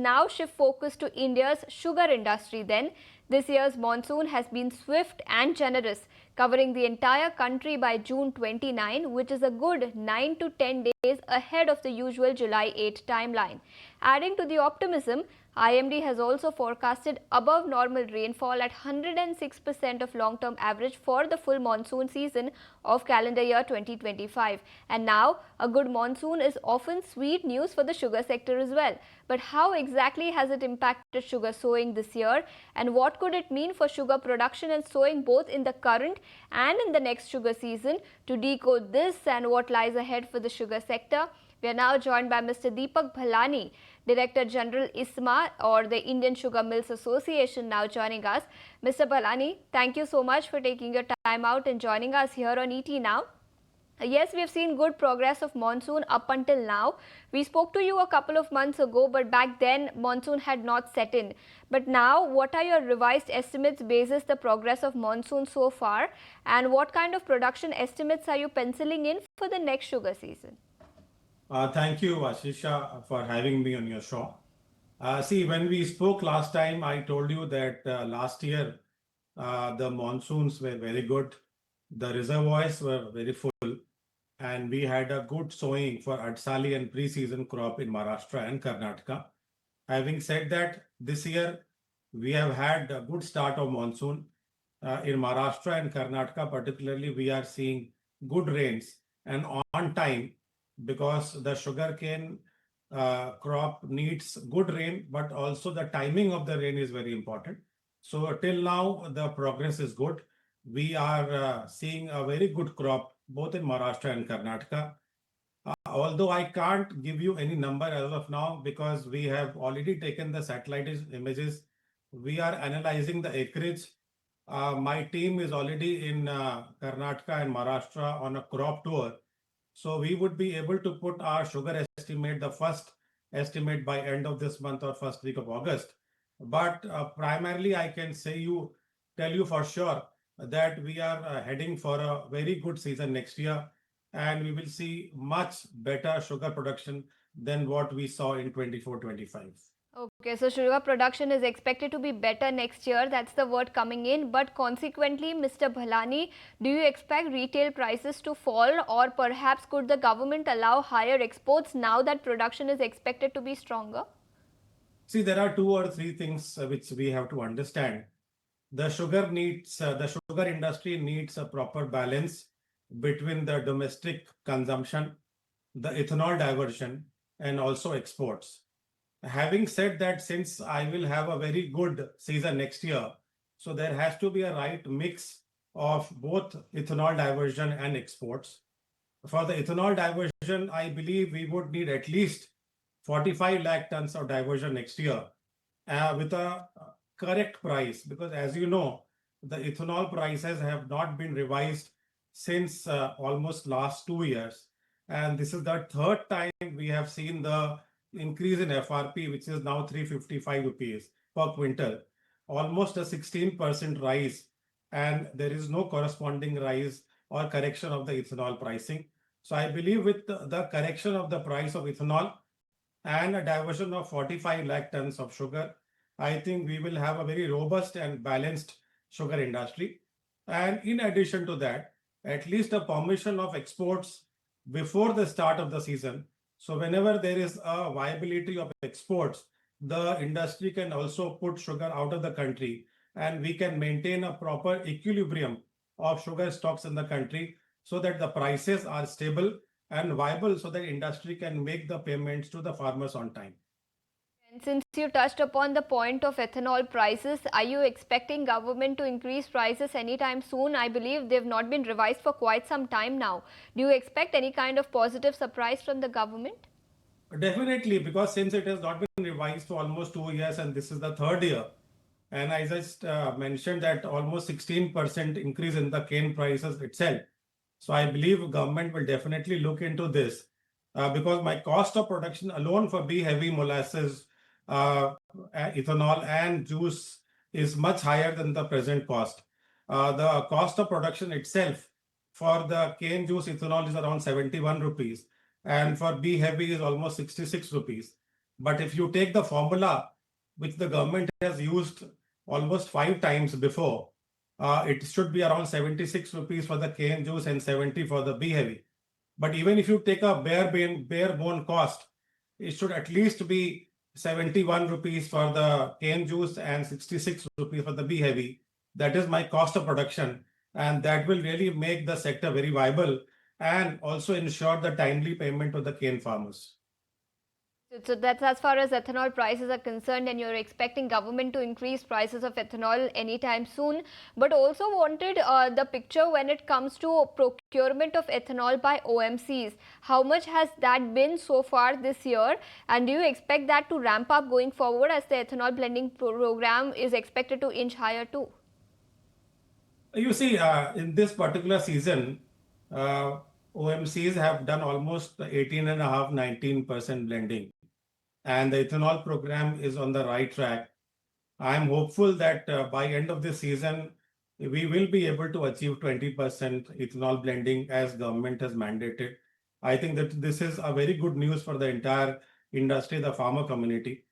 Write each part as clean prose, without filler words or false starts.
now shift focus to India's sugar industry then. This year's monsoon has been swift and generous, covering the entire country by June 29, which is a good 9 to 10 days ahead of the usual July 8 timeline. Adding to the optimism, IMD has also forecasted above normal rainfall at 106% of long-term average for the full monsoon season of calendar year 2025. And now, a good monsoon is often sweet news for the sugar sector as well. But how exactly has it impacted sugar sowing this year? And what could it mean for sugar production and sowing both in the current and in the next sugar season? To decode this and what lies ahead for the sugar sector, we are now joined by Mr. Deepak Ballani, Director General ISMA, or the Indian Sugar Mills Association, now joining us. Mr. Ballani, thank you so much for taking your time out and joining us here on ET Now. Yes, we have seen good progress of monsoon up until now. We spoke to you a couple of months ago, but back then monsoon had not set in. But now, what are your revised estimates basis the progress of monsoon so far? And what kind of production estimates are you penciling in for the next sugar season? Thank you, Ashisha, for having me on your show. See, when we spoke last time, I told you that last year the monsoons were very good. The reservoirs were very full, and we had a good sowing for Adsali and pre-season crop in Maharashtra and Karnataka. Having said that, this year we have had a good start of monsoon. In Maharashtra and Karnataka particularly, we are seeing good rains and on time, because the sugarcane crop needs good rain, but also the timing of the rain is very important. So till now, the progress is good. We are seeing a very good crop both in Maharashtra and Karnataka. Although I can't give you any number as of now, because we have already taken the satellite images. We are analyzing the acreage. My team is already in Karnataka and Maharashtra on a crop tour. So we would be able to put our sugar estimate, the first estimate, by end of this month or first week of August. But primarily, I can tell you for sure that we are heading for a very good season next year, and we will see much better sugar production than what we saw in 24-25. Okay, so sugar production is expected to be better next year. That's the word coming in. But consequently, Mr. Ballani, do you expect retail prices to fall, or perhaps could the government allow higher exports now that production is expected to be stronger? See, there are 2 or 3 things which we have to understand. The sugar industry needs a proper balance between the domestic consumption, the ethanol diversion, and also exports. Having said that, since I will have a very good season next year, so there has to be a right mix of both ethanol diversion and exports. For the ethanol diversion, I believe we would need at least 45 lakh tons of diversion next year with a correct price, because as you know, the ethanol prices have not been revised since almost last 2 years. And this is the third time we have seen the increase in FRP, which is now 355 rupees per quintal, almost a 16% rise, and there is no corresponding rise or correction of the ethanol pricing. So I believe with the correction of the price of ethanol and a diversion of 45 lakh tons of sugar, I think we will have a very robust and balanced sugar industry. And in addition to that, at least a permission of exports before the start of the season. So whenever there is a viability of exports, the industry can also put sugar out of the country, and we can maintain a proper equilibrium of sugar stocks in the country so that the prices are stable and viable, so that industry can make the payments to the farmers on time. And since you touched upon the point of ethanol prices, are you expecting government to increase prices anytime soon? I believe they've not been revised for quite some time now. Do you expect any kind of positive surprise from the government? Definitely, because since it has not been revised for almost 2 years and this is the third year, and I just mentioned that almost 16% increase in the cane prices itself. So I believe government will definitely look into this because my cost of production alone for B-heavy molasses, ethanol and juice is much higher than the present cost. The cost of production itself for the cane juice ethanol is around 71 rupees, and for B-heavy is almost 66 rupees. But if you take the formula which the government has used almost 5 times before, it should be around 76 rupees for the cane juice and 70 for the B heavy. But even if you take a bare bone cost, it should at least be 71 rupees for the cane juice and 66 rupees for the B heavy. That is my cost of production, and that will really make the sector very viable and also ensure the timely payment to the cane farmers. So that's as far as ethanol prices are concerned, and you're expecting government to increase prices of ethanol anytime soon. But also wanted the picture when it comes to procurement of ethanol by OMCs. How much has that been so far this year, and do you expect that to ramp up going forward as the ethanol blending program is expected to inch higher too? You see, in this particular season, uh, OMCs have done almost 18.5, 19% blending, and the ethanol program is on the right track. I'm hopeful that by end of this season, we will be able to achieve 20% ethanol blending as government has mandated. I think that this is a very good news for the entire industry, the farmer community.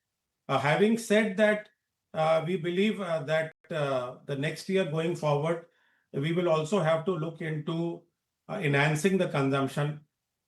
Having said that, we believe that the next year going forward, we will also have to look into enhancing the consumption.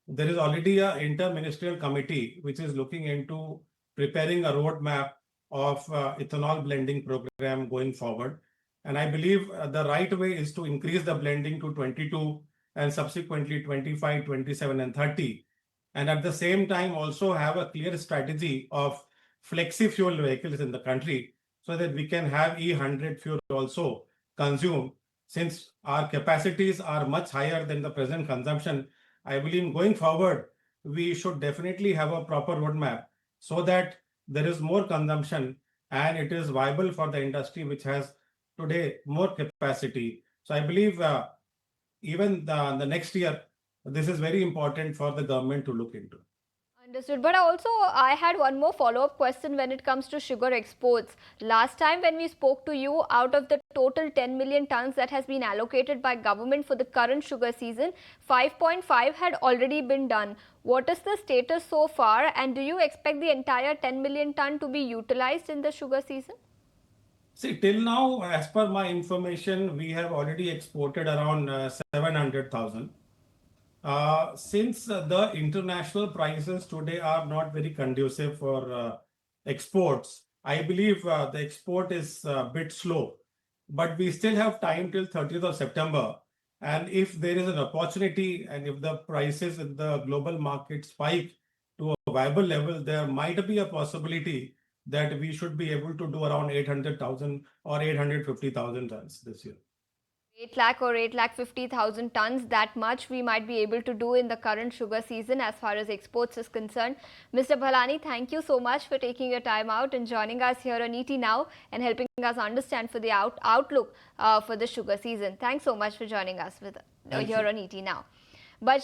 There is already a interministerial committee which is looking into preparing a roadmap of ethanol blending program going forward. And I believe the right way is to increase the blending to 22 and subsequently 25, 27, and 30. And at the same time, also have a clear strategy of flexi fuel vehicles in the country so that we can have E100 fuel also consumed. Since our capacities are much higher than the present consumption, I believe going forward, we should definitely have a proper roadmap so that there is more consumption and it is viable for the industry which has today more capacity. So I believe even the next year, this is very important for the government to look into. Understood. But also, I had one more follow-up question when it comes to sugar exports. Last time when we spoke to you, out of the total 10 million tons that has been allocated by government for the current sugar season, 5.5 had already been done. What is the status so far, and do you expect the entire 10 million ton to be utilized in the sugar season? See, till now, as per my information, we have already exported around 700,000. Since the international prices today are not very conducive for exports, I believe the export is a bit slow. But we still have time till 30th of September. And if there is an opportunity and if the prices in the global market spike to a viable level, there might be a possibility that we should be able to do around 800,000 or 850,000 tons this year. 8 lakh or 8 lakh 50,000 tons, that much we might be able to do in the current sugar season as far as exports is concerned. Mr. Ballani, thank you so much for taking your time out and joining us here on ET Now and helping us understand for the outlook for the sugar season. Thanks so much for joining us with Thank here you. on ET Now. But